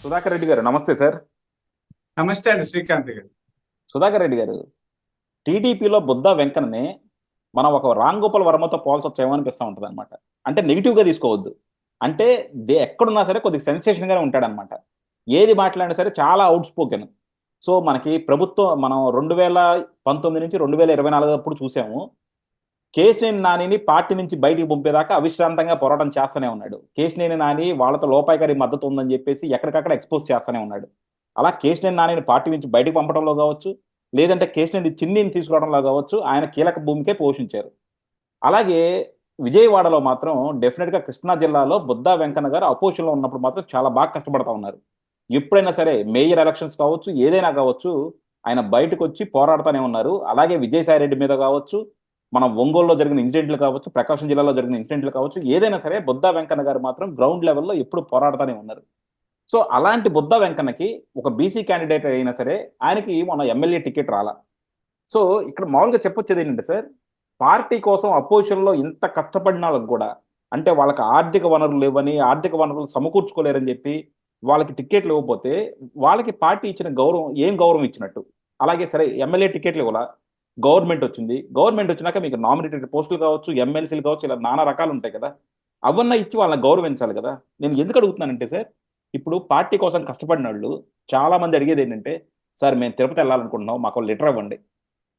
సుధాకర్ రెడ్డి గారు నమస్తే సార్. నమస్తే అండి శ్రీకాంత్ గారు. సుధాకర్ రెడ్డి గారు, టీడీపీలో బుద్ధా వెంకన్నని మనం ఒక రామ్ గోపాల్ వర్మతో పోల్చొచ్చేమో అనిపిస్తూ ఉంటుంది అనమాట. అంటే నెగిటివ్గా తీసుకోవద్దు. అంటే ఎక్కడున్నా సరే కొద్దిగా సెన్సేషన్గానే ఉంటాడనమాట. ఏది మాట్లాడినా సరే చాలా అవుట్ స్పోకెన్. సో మనకి ప్రభుత్వం మనం 2019 నుంచి 2024 అప్పుడు చూసాము. కేశినేని నానిని పార్టీ నుంచి బయటికి పంపేదాకా అవిశ్రాంతంగా పోరాటం చేస్తూనే ఉన్నాడు. కేశినేని నాని వాళ్ళతో లోపాయకారి మద్దతు ఉందని చెప్పేసి ఎక్కడికక్కడ ఎక్స్పోజ్ చేస్తూనే ఉన్నాడు. అలా కేశినేని నానిని పార్టీ నుంచి బయటకు పంపడంలో కావచ్చు, లేదంటే కేశినేని చిన్నిని తీసుకురావడంలో కావచ్చు, ఆయన కీలక భూమికే పోషించారు. అలాగే విజయవాడలో మాత్రం డెఫినెట్గా కృష్ణా జిల్లాలో బుద్ధా వెంకన్న గారు అపోజిషన్లో ఉన్నప్పుడు మాత్రం చాలా బాగా కష్టపడతా ఉన్నారు. ఎప్పుడైనా సరే మేయర్ ఎలక్షన్స్ కావచ్చు, ఏదైనా కావచ్చు, ఆయన బయటకు వచ్చి పోరాడుతూనే ఉన్నారు. అలాగే విజయసాయి రెడ్డి మీద కావచ్చు, మన ఒంగోలులో జరిగిన ఇన్సిడెంట్లు కావచ్చు, ప్రకాశం జిల్లాలో జరిగిన ఇన్సిడెంట్లు కావచ్చు, ఏదైనా సరే బుద్ధా వెంకన్న గారు మాత్రం గ్రౌండ్ లెవెల్లో ఎప్పుడు పోరాడుతూనే ఉన్నారు. సో అలాంటి బుద్ధా వెంకన్నకి ఒక బీసీ క్యాండిడేట్ అయినా సరే ఆయనకి మన ఎమ్మెల్యే టికెట్ రాలా. సో ఇక్కడ మామూలుగా చెప్పొచ్చేది ఏంటంటే సార్, పార్టీ కోసం అపోజిషన్లో ఇంత కష్టపడిన వాళ్ళకి కూడా, అంటే వాళ్ళకి ఆర్థిక వనరులు లేవని, ఆర్థిక వనరులు సమకూర్చుకోలేరని చెప్పి వాళ్ళకి టికెట్లు ఇవ్వకపోతే వాళ్ళకి పార్టీ ఇచ్చిన గౌరవం ఏం గౌరవం ఇచ్చినట్టు? అలాగే సరే ఎమ్మెల్యే టికెట్లు ఇవ్వాల, గవర్నమెంట్ వచ్చింది, గవర్నమెంట్ వచ్చినాక మీకు నామినేటెడ్ పోస్టులు కావచ్చు, ఎమ్మెల్సీలు కావచ్చు, ఇలా నానా రకాలు ఉంటాయి కదా, అవన్నీ ఇచ్చి వాళ్ళని గౌరవించాలి కదా. నేను ఎందుకు అడుగుతున్నానంటే సార్, ఇప్పుడు పార్టీ కోసం కష్టపడిన వాళ్ళు చాలా మంది అడిగేది ఏంటంటే, సార్ మేము తిరుపతి వెళ్ళాలనుకుంటున్నాం, మాకు లెటర్ ఇవ్వండి.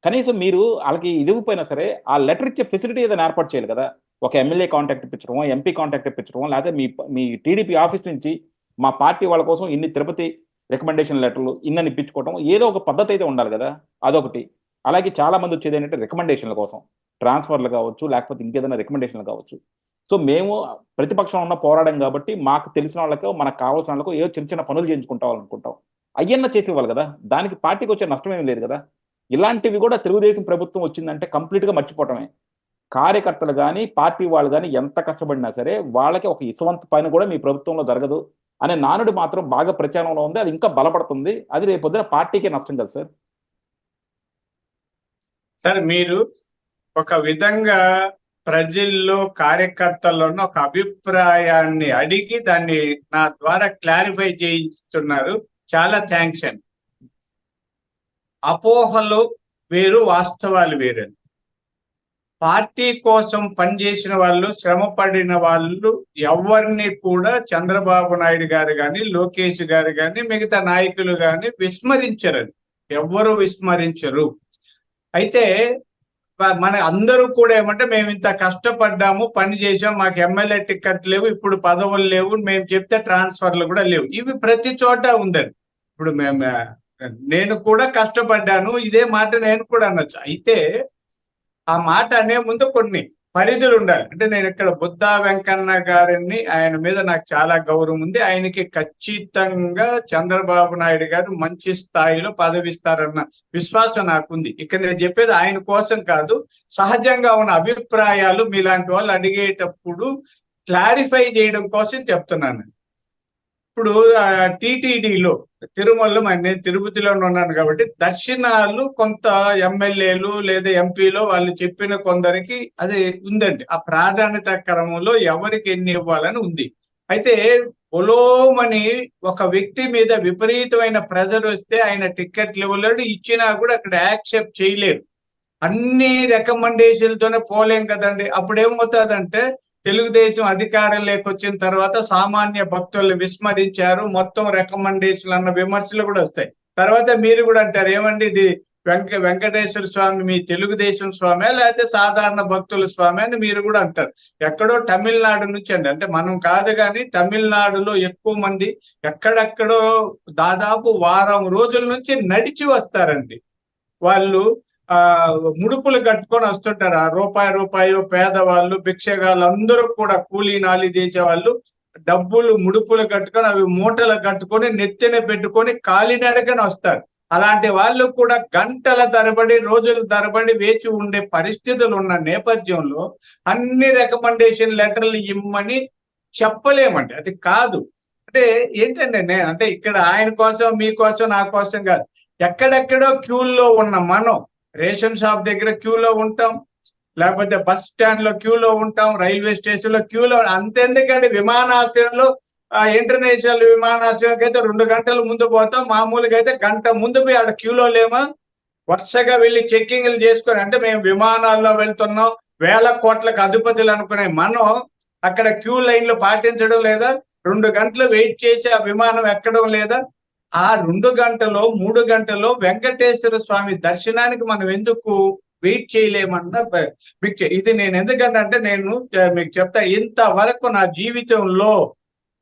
కనీసం మీరు వాళ్ళకి ఇదిగిపోయినా సరే ఆ లెటర్ ఇచ్చే ఫెసిలిటీ ఏదైనా ఏర్పాటు చేయాలి కదా. ఒక ఎమ్మెల్యే కాంటాక్ట్ ఇప్పించడమో, ఎంపీ కాంటాక్ట్ ఇప్పించడమో, లేకపోతే మీ మీ టీడీపీ ఆఫీస్ నుంచి మా పార్టీ వాళ్ళ కోసం ఇన్ని తిరుపతి రికమెండేషన్ లెటర్లు ఇన్నని ఇప్పించుకోవడం, ఏదో ఒక పద్ధతి అయితే ఉండాలి కదా. అదొకటి. అలాగే చాలా మంది వచ్చేది ఏంటంటే రికమెండేషన్ల కోసం, ట్రాన్స్ఫర్లు కావచ్చు, లేకపోతే ఇంకేదైనా రికమెండేషన్లు కావచ్చు. సో మేము ప్రతిపక్షం ఉన్న పోరాడం కాబట్టి మాకు తెలిసిన వాళ్ళకో మనకు కావాల్సిన వాళ్ళకో ఏదో చిన్న చిన్న పనులు చేయించుకుంటాం అనుకుంటాం, అయ్యన్న చేసేవాళ్ళు కదా. దానికి పార్టీకి వచ్చే నష్టం ఏమీ లేదు కదా. ఇలాంటివి కూడా తెలుగుదేశం ప్రభుత్వం వచ్చిందంటే కంప్లీట్గా మర్చిపోవటమే. కార్యకర్తలు కానీ పార్టీ వాళ్ళు కానీ ఎంత కష్టపడినా సరే వాళ్ళకి ఒక ఇసువంత పని కూడా మీ ప్రభుత్వంలో జరగదు అనే నానుడు మాత్రం బాగా ప్రచారంలో ఉంది. అది ఇంకా బలపడుతుంది. అది రేపొద్దున పార్టీకే నష్టం కదా సార్. సార్ మీరు ఒక విధంగా ప్రజల్లో కార్యకర్తల్లోనూ ఒక అభిప్రాయాన్ని అడిగి దాన్ని నా ద్వారా క్లారిఫై చేయిస్తున్నారు. చాలా థ్యాంక్స్ అండి. అపోహలు వేరు, వాస్తవాలు వేరు. పార్టీ కోసం పనిచేసిన వాళ్ళు, శ్రమ పడిన వాళ్ళు ఎవరిని కూడా చంద్రబాబు నాయుడు గారు కానీ, లోకేష్ గారు కానీ, మిగతా నాయకులు కానీ విస్మరించరు. ఎవ్వరు విస్మరించరు. అయితే మన అందరూ కూడా ఏమంటే, మేము ఇంత కష్టపడ్డాము, పని చేసాం, మాకు ఎమ్మెల్యే టికెట్ లేవు, ఇప్పుడు పదవులు లేవు, మేము చెప్తే ట్రాన్స్ఫర్లు కూడా లేవు. ఇవి ప్రతి చోట ఉందండి. ఇప్పుడు నేను కూడా కష్టపడ్డాను, ఇదే మాట నేను కూడా అనొచ్చు. అయితే ఆ మాట అనే ముందు కొన్ని పరిధులు ఉండాలి. అంటే నేను ఇక్కడ బుద్ధా వెంకన్న గారిని, ఆయన మీద నాకు చాలా గౌరవం ఉంది. ఆయనకి ఖచ్చితంగా చంద్రబాబు నాయుడు గారు మంచి స్థాయిలో పదవి ఇస్తారన్న విశ్వాసం నాకుంది. ఇక్కడ నేను చెప్పేది ఆయన కోసం కాదు, సహజంగా ఉన్న అభిప్రాయాలు మీలాంటి వాళ్ళు అడిగేటప్పుడు క్లారిఫై చేయడం కోసం చెప్తున్నాను. ఇప్పుడు టీటీడీలో తిరుమలలో నేను తిరుపతిలో ఉన్నాను కాబట్టి దర్శనాలు కొంత ఎమ్మెల్యేలు లేదా ఎంపీలో వాళ్ళు చెప్పిన కొందరికి అది ఉందండి. ఆ ప్రాధాన్యత క్రమంలో ఎవరికి ఎన్ని ఇవ్వాలని ఉంది. అయితే పొలోమని ఒక వ్యక్తి మీద విపరీతమైన ప్రెజర్ వస్తే ఆయన టికెట్లు ఇవ్వలేడు, ఇచ్చినా కూడా అక్కడ యాక్సెప్ట్ చేయలేరు. అన్ని రికమెండేషన్లతోనే పోలేం కదండి. అప్పుడు ఏమవుతుందంటే, తెలుగుదేశం అధికారంలోకి వచ్చిన తర్వాత సామాన్య భక్తుల్ని విస్మరించారు, మొత్తం రికమెండేషన్లు అన్న విమర్శలు కూడా వస్తాయి. తర్వాత మీరు కూడా అంటారు, ఏమండి ఇది వెంకటేశ్వర స్వామి మీ తెలుగుదేశం స్వామి లేకపోతే సాధారణ భక్తుల స్వామి అని మీరు కూడా అంటారు. ఎక్కడో తమిళనాడు నుంచి అండి, అంటే మనం కాదు కానీ తమిళనాడులో ఎక్కువ మంది ఎక్కడెక్కడో దాదాపు వారం రోజుల నుంచి నడిచి వస్తారండి. వాళ్ళు ముడుపులు కట్టుకొని వస్తుంటారు. ఆ రూపాయి పేదవాళ్ళు, భిక్షగాళ్ళు అందరూ కూడా కూలీ నాలి చేసేవాళ్ళు డబ్బులు ముడుపులు కట్టుకొని అవి మూటలు కట్టుకొని నెత్తిన పెట్టుకొని కాలినడకని వస్తారు. అలాంటి వాళ్ళు కూడా గంటల తరబడి, రోజుల తరబడి వేచి ఉండే పరిస్థితులు ఉన్న నేపథ్యంలో అన్ని రికమెండేషన్ లెటర్లు ఇమ్మని చెప్పలేమండి. అది కాదు. అంటే ఏంటంటే అంటే ఇక్కడ ఆయన కోసం, మీకోసం, నా కోసం కాదు. ఎక్కడెక్కడో క్యూల్లో ఉన్న మనం రేషన్ షాప్ దగ్గర క్యూలో ఉంటాం, లేకపోతే బస్ స్టాండ్ లో క్యూలో ఉంటాం, రైల్వే స్టేషన్ లో క్యూలో, అంతెందుకండి విమానాశ్రయంలో ఇంటర్నేషనల్ విమానాశ్రయానికి అయితే 2 గంటల ముందు పోతాం, మామూలుగా అయితే గంట ముందు పోయి ఆడ క్యూలో లేమా, వరుసగా వెళ్ళి చెక్కింగ్లు చేసుకొని, అంటే మేము విమానాల్లో వెళ్తున్నాం, 1000 కోట్లకు అధిపతులు అనుకునే మనం అక్కడ క్యూ లైన్లు పాటించడం లేదా, 2 గంటలు వెయిట్ చేసి ఆ విమానం ఎక్కడం లేదా, ఆ 2 గంటలో 3 గంటలో వెంకటేశ్వర స్వామి దర్శనానికి మనం ఎందుకు వెయిట్ చేయలేమన్న ఇది నేను ఎందుకంటే నేను మీకు చెప్తా, ఇంతవరకు నా జీవితంలో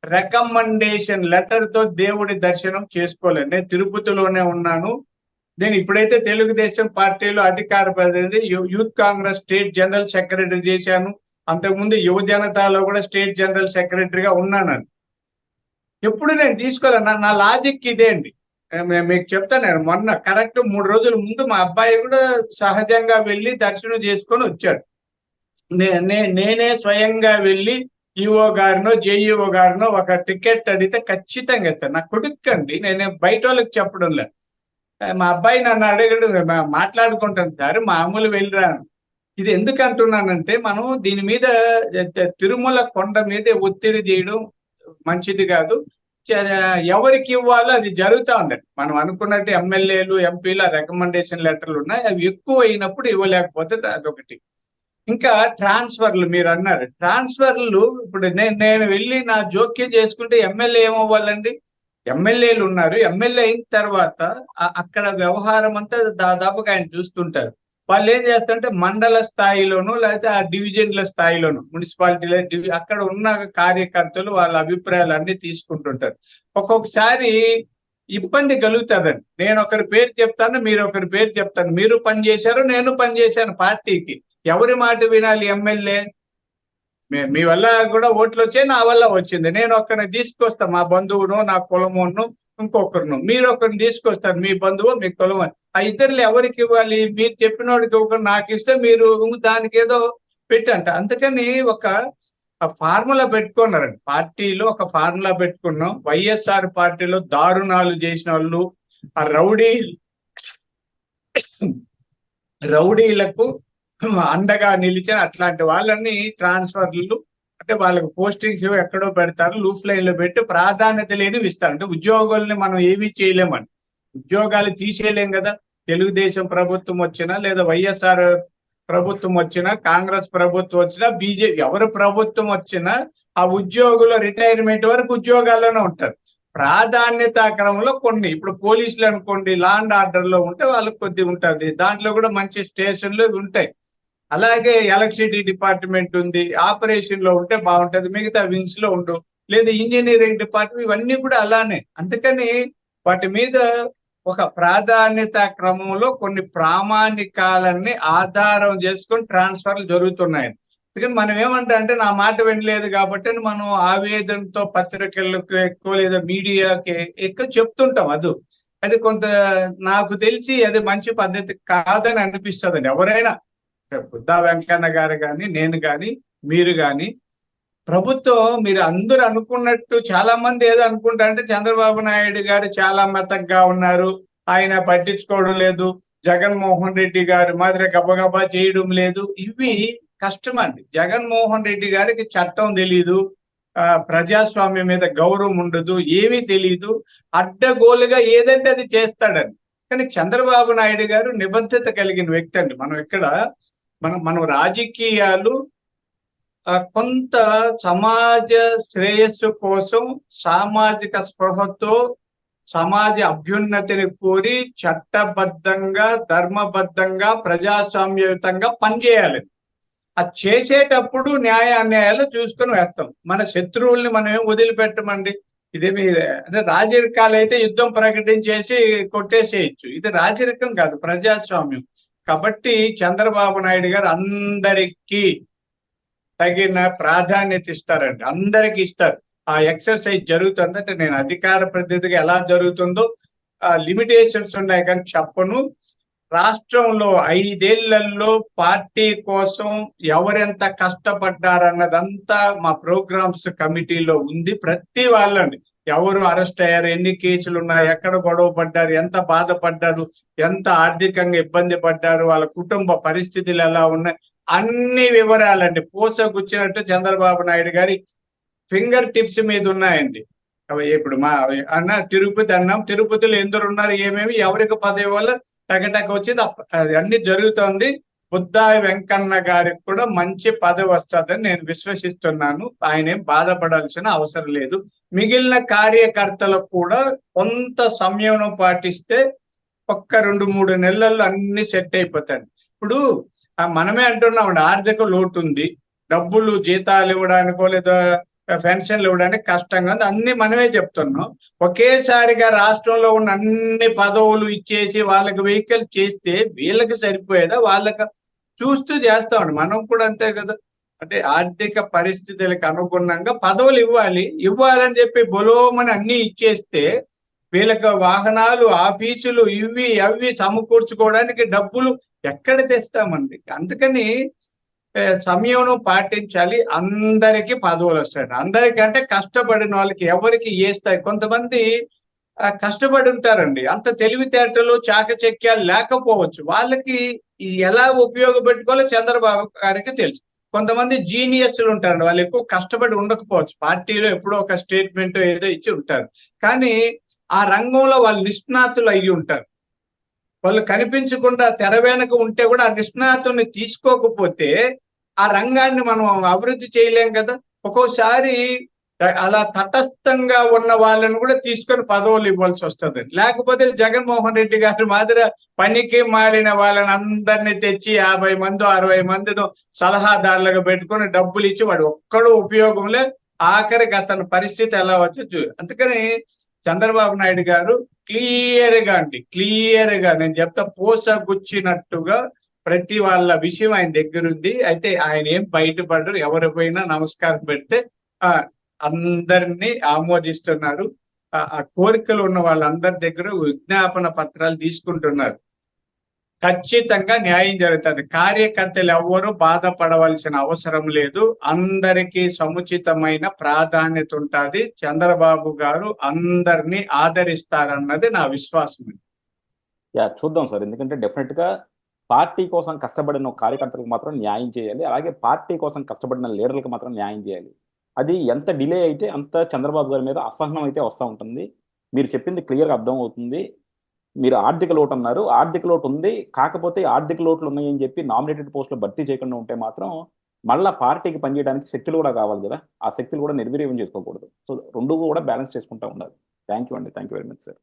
రికమెండేషన్ లెటర్ తో దేవుడి దర్శనం చేసుకోలేదు. నేను తిరుపతిలోనే ఉన్నాను. నేను ఇప్పుడైతే తెలుగుదేశం పార్టీలో అధికార ప్రతినిధి, youth Congress state general secretary చేశాను. అంతకుముందు యువ జనతాలో కూడా స్టేట్ జనరల్ సెక్రటరీగా ఉన్నాను. ఎప్పుడు నేను తీసుకోలేను. నా లాజిక్ ఇదే అండి. మీకు చెప్తాను, నేను మొన్న కరెక్ట్ 3 రోజుల ముందు మా అబ్బాయి కూడా సహజంగా వెళ్ళి దర్శనం చేసుకొని వచ్చాడు. నేనే స్వయంగా వెళ్ళి ఈఓ గారినో జేఈఓ గారినో ఒక టికెట్ అడిగితే ఖచ్చితంగా సార్, నా కొడుకు అండి, నేను బయట వాళ్ళకి చెప్పడం లేదు. మా అబ్బాయి నన్ను అడిగాడు, మాట్లాడుకుంటాను సార్ మామూలు వెళ్ళిరాను. ఇది ఎందుకు అంటున్నానంటే, మనం దీని మీద తిరుమల కొండ మీద ఒత్తిడి చేయడం మంచిది కాదు. ఎవరికి ఇవ్వాలో అది జరుగుతూ ఉండదు. మనం అనుకున్నట్టు ఎమ్మెల్యేలు ఎంపీల రికమెండేషన్ లెటర్లు ఉన్నాయి, అవి ఎక్కువ అయినప్పుడు ఇవ్వలేకపోతే అదొకటి. ఇంకా ట్రాన్స్ఫర్లు మీరు అన్నారు, ట్రాన్స్ఫర్లు ఇప్పుడు నేను వెళ్ళి నా జోక్యం చేసుకుంటే ఎమ్మెల్యే ఏమవ్వాలండి? ఎమ్మెల్యేలు ఉన్నారు, ఎమ్మెల్యే అయిన తర్వాత అక్కడ వ్యవహారం అంతా దాదాపుగా ఆయన చూస్తుంటారు. వాళ్ళు ఏం చేస్తారంటే మండల స్థాయిలోనూ లేకపోతే ఆ డివిజన్ల స్థాయిలోను, మున్సిపాలిటీలో అక్కడ ఉన్న కార్యకర్తలు వాళ్ళ అభిప్రాయాలు అన్ని తీసుకుంటుంటారు. ఒక్కొక్కసారి ఇబ్బంది కలుగుతుందండి. నేను ఒకరి పేరు చెప్తాను, మీరు ఒకరి పేరు చెప్తాను, మీరు పనిచేశారు, నేను పనిచేశాను పార్టీకి, ఎవరి మాట వినాలి? ఎమ్మెల్యే మీ వల్ల కూడా ఓట్లు వచ్చాయి, నా వల్ల వచ్చింది, నేను ఒకరిని తీసుకొస్తా, మా బంధువును నా కులమును ఇంకొకరును, మీరు ఒకరిని తీసుకొస్తారు, మీ బంధువు మీ కులం, ఆ ఇద్దరు ఎవరికి ఇవ్వాలి? మీరు చెప్పినోడికి ఒకరు నాకు ఇస్తే మీరు దానికి ఏదో పెట్టంట. అందుకని ఒక ఫార్ములా పెట్టుకున్నారండి పార్టీలో, ఒక ఫార్ములా పెట్టుకున్నాం. వైఎస్ఆర్ పార్టీలో దారుణాలు చేసిన వాళ్ళు, ఆ రౌడీలకు అండగా నిలిచిన అట్లాంటి వాళ్ళని ట్రాన్స్ఫర్లు, అంటే వాళ్ళకి పోస్టింగ్స్ ఎక్కడో పెడతారు, లూఫ్ లైన్ లో పెట్టి ప్రాధాన్యత లేనివి ఇస్తారు. అంటే ఉద్యోగుల్ని మనం ఏమీ చేయలేమండి, ఉద్యోగాలు తీసేయలేం కదా. తెలుగుదేశం ప్రభుత్వం వచ్చినా లేదా వైఎస్ఆర్ ప్రభుత్వం వచ్చినా, కాంగ్రెస్ ప్రభుత్వం వచ్చినా, బీజేపీ ఎవరు ప్రభుత్వం వచ్చినా ఆ ఉద్యోగుల రిటైర్మెంట్ వరకు ఉద్యోగాల్లోనే ఉంటారు. ప్రాధాన్యత క్రమంలో కొన్ని, ఇప్పుడు పోలీసులు అనుకోండి లా అండ్ ఆర్డర్ లో ఉంటే వాళ్ళకి కొద్ది ఉంటుంది, దాంట్లో కూడా మంచి స్టేషన్లు ఉంటాయి. అలాగే ఎలక్ట్రిసిటీ డిపార్ట్మెంట్ ఉంది, ఆపరేషన్ లో ఉంటే బాగుంటది, మిగతా వింగ్స్ లో ఉండవు, లేదా ఇంజనీరింగ్ డిపార్ట్మెంట్, ఇవన్నీ కూడా అలానే. అందుకని వాటి మీద ఒక ప్రాధాన్యత క్రమంలో కొన్ని ప్రామాణికాలన్నీ ఆధారం చేసుకొని ట్రాన్స్ఫర్లు జరుగుతున్నాయి. అందుకని మనం ఏమంటా అంటే, నా మాట వినలేదు కాబట్టి మనం ఆవేదనతో పత్రికలకు ఎక్కువ లేదా మీడియాకి ఎక్కువ చెప్తుంటాం. అది కొంత నాకు తెలిసి అది మంచి పద్ధతి కాదని అనిపిస్తుంది. ఎవరైనా, బుద్ధా వెంకన్న గారు కానీ, నేను కానీ, మీరు కానీ, ప్రభుత్వం మీరు అందరూ అనుకున్నట్టు చాలా మంది ఏదో అనుకుంటా అంటే చంద్రబాబు నాయుడు గారు చాలా మెతగ్గా ఉన్నారు, ఆయన పట్టించుకోవడం లేదు, జగన్మోహన్ రెడ్డి గారు మాదిరి గబగబా చేయడం లేదు. ఇవి కష్టం అండి. జగన్మోహన్ రెడ్డి గారికి చట్టం తెలీదు, ప్రజాస్వామ్యం మీద గౌరవం ఉండదు, ఏమీ తెలియదు, అడ్డగోలుగా ఏదంటే అది చేస్తాడని. కానీ చంద్రబాబు నాయుడు గారు నిబద్ధత కలిగిన వ్యక్తి అండి. మనం ఇక్కడ మనం రాజకీయాలు కొంత సమాజ శ్రేయస్సు కోసం, సామాజిక స్పృహతో సమాజ అభ్యున్నతిని కోరి చట్టబద్ధంగా, ధర్మబద్ధంగా, ప్రజాస్వామ్యయుతంగా పనిచేయాలి. అది చేసేటప్పుడు న్యాయ అన్యాయాలు చూసుకొని వేస్తాం. మన శత్రువుల్ని మనం ఏం వదిలిపెట్టమండి. ఇదేమి అంటే రాజరికాలు అయితే యుద్ధం ప్రకటించేసి కొట్టేసేయచ్చు, ఇది రాజరికం కాదు, ప్రజాస్వామ్యం. కాబట్టి చంద్రబాబు నాయుడు గారు అందరికీ తగిన ప్రాధాన్యత ఇస్తారండి, అందరికి ఇస్తారు. ఆ ఎక్సర్సైజ్ జరుగుతుంది. అంటే నేను అధికార ప్రతినిధిగా ఎలా జరుగుతుందో లిమిటేషన్స్ ఉన్నాయి కానీ చెప్పను. రాష్ట్రంలో 5 ఏళ్లలో పార్టీ కోసం ఎవరెంత కష్టపడ్డారన్నదంతా మా ప్రోగ్రామ్స్ కమిటీలో ఉంది. ప్రతి వాళ్ళని, ఎవరు అరెస్ట్ అయ్యారు, ఎన్ని కేసులు ఉన్నాయి, ఎక్కడ గొడవ పడ్డారు, ఎంత బాధపడ్డారు, ఎంత ఆర్థికంగా ఇబ్బంది పడ్డారు, వాళ్ళ కుటుంబ పరిస్థితులు ఎలా ఉన్నాయి, అన్ని వివరాలండి పూసగుచ్చినట్టు చంద్రబాబు నాయుడు గారి ఫింగర్ టిప్స్ మీద ఉన్నాయండి. ఇప్పుడు మా అన్న తిరుపతి అన్నాం, తిరుపతిలో ఎందరు ఉన్నారు, ఏమేమి ఎవరికి పదవి వల్ల టకటక వచ్చింది, అది అన్ని జరుగుతోంది. బుద్దాయి వెంకన్న గారికి కూడా మంచి పదవి వస్తుందని నేను విశ్వసిస్తున్నాను. ఆయన ఏం బాధపడాల్సిన అవసరం లేదు. మిగిలిన కార్యకర్తలకు కూడా కొంత సంయమనం పాటిస్తే ఒక్క 2-3 నెలల్లో అన్ని సెట్ అయిపోతాయి. ఇప్పుడు మనమే అంటున్నాం ఆర్థిక లోటు ఉంది, డబ్బులు జీతాలు ఇవ్వడానికో లేదా పెన్షన్లు ఇవ్వడానికి కష్టంగా ఉంది, అన్ని మనమే చెప్తున్నాం. ఒకేసారిగా రాష్ట్రంలో ఉన్న అన్ని పదవులు ఇచ్చేసి వాళ్ళకి వెహికల్ చేస్తే వీళ్ళకి సరిపోయేదా? వాళ్ళకి చూస్తూ చేస్తామండి. మనం కూడా అంతే కదా. అంటే ఆర్థిక పరిస్థితులకు అనుగుణంగా పదవులు ఇవ్వాలని చెప్పి బొలోమని అన్ని ఇచ్చేస్తే వీళ్ళకి వాహనాలు, ఆఫీసులు ఇవి అవి సమకూర్చుకోవడానికి డబ్బులు ఎక్కడ తెస్తామండి? అందుకని సంయమనం పాటించాలి. అందరికీ పదవులు వస్తాయి. అందరికంటే కష్టపడిన వాళ్ళకి ఎవరికి ఏ స్థాయి. కొంతమంది కష్టపడి ఉంటారండి, అంత తెలివితేటలు చాకచక్యాలు లేకపోవచ్చు, వాళ్ళకి ఎలా ఉపయోగపెట్టుకోవాలో చంద్రబాబు గారికి తెలుసు. కొంతమంది జీనియస్లు ఉంటారండి, వాళ్ళు ఎక్కువ కష్టపడి ఉండకపోవచ్చు, పార్టీలో ఎప్పుడో ఒక స్టేట్మెంట్ ఏదో ఇచ్చి ఉంటారు, కానీ ఆ రంగంలో వాళ్ళు నిష్ణాతులు అయ్యి ఉంటారు. వాళ్ళు కనిపించకుండా తెర వెనక ఉంటే కూడా ఆ నిష్ణాతుల్ని తీసుకోకపోతే ఆ రంగాన్ని మనం అభివృద్ధి చేయలేం కదా. ఒక్కోసారి అలా తటస్థంగా ఉన్న వాళ్ళని కూడా తీసుకొని పదవులు ఇవ్వాల్సి వస్తుంది. లేకపోతే జగన్మోహన్ రెడ్డి గారి మాదిరి పనికి మాలిన వాళ్ళని అందరినీ తెచ్చి 50 మంది 60 మందిని సలహాదారులుగా పెట్టుకొని డబ్బులు ఇచ్చి వాడు ఒక్కడు ఉపయోగంలో ఆఖరికి అతని పరిస్థితి ఎలా వచ్చి. అందుకని చంద్రబాబు నాయుడు గారు క్లియర్ గా నేను చెప్తా, పూసగుచ్చినట్టుగా ప్రతి వాళ్ళ విషయం ఆయన దగ్గర ఉంది. అయితే ఆయన ఏం బయటపడరు, ఎవరిపైనా నమస్కారం పెడితే అందరినీ ఆమోదిస్తున్నారు. ఆ కోరికలు ఉన్న వాళ్ళందరి దగ్గర విజ్ఞాపన పత్రాలు తీసుకుంటున్నారు. ఖచ్చితంగా న్యాయం జరుగుతుంది. కార్యకర్తలు ఎవ్వరూ బాధపడవలసిన అవసరం లేదు. అందరికీ సముచితమైన ప్రాధాన్యత ఉంటుంది. చంద్రబాబు గారు అందరినీ ఆదరిస్తారన్నది నా విశ్వాసం. చూద్దాం సార్. ఎందుకంటే డెఫినెట్ గా పార్టీ కోసం కష్టపడిన కార్యకర్తలకు మాత్రం న్యాయం చేయాలి, అలాగే పార్టీ కోసం కష్టపడిన లీడర్లకు మాత్రం న్యాయం చేయాలి. అది ఎంత డిలే అయితే అంత చంద్రబాబు గారి మీద అసహనం అయితే వస్తూ ఉంటుంది. మీరు చెప్పింది క్లియర్గా అర్థం అవుతుంది. మీరు ఆర్థిక లోటు అన్నారు, ఆర్థిక లోటు ఉంది, కాకపోతే ఆర్థిక లోట్లు ఉన్నాయని చెప్పి నామినేటెడ్ పోస్టులు భర్తీ చేయకుండా ఉంటే మాత్రం మళ్ళీ పార్టీకి పనిచేయడానికి శక్తులు కూడా కావాలి కదా, ఆ శక్తులు కూడా నిర్వీర్యం చేసుకోకూడదు. సో రెండు కూడా బ్యాలెన్స్ చేసుకుంటూ ఉండాలి. థ్యాంక్ యూ అండి, thank you very much sir.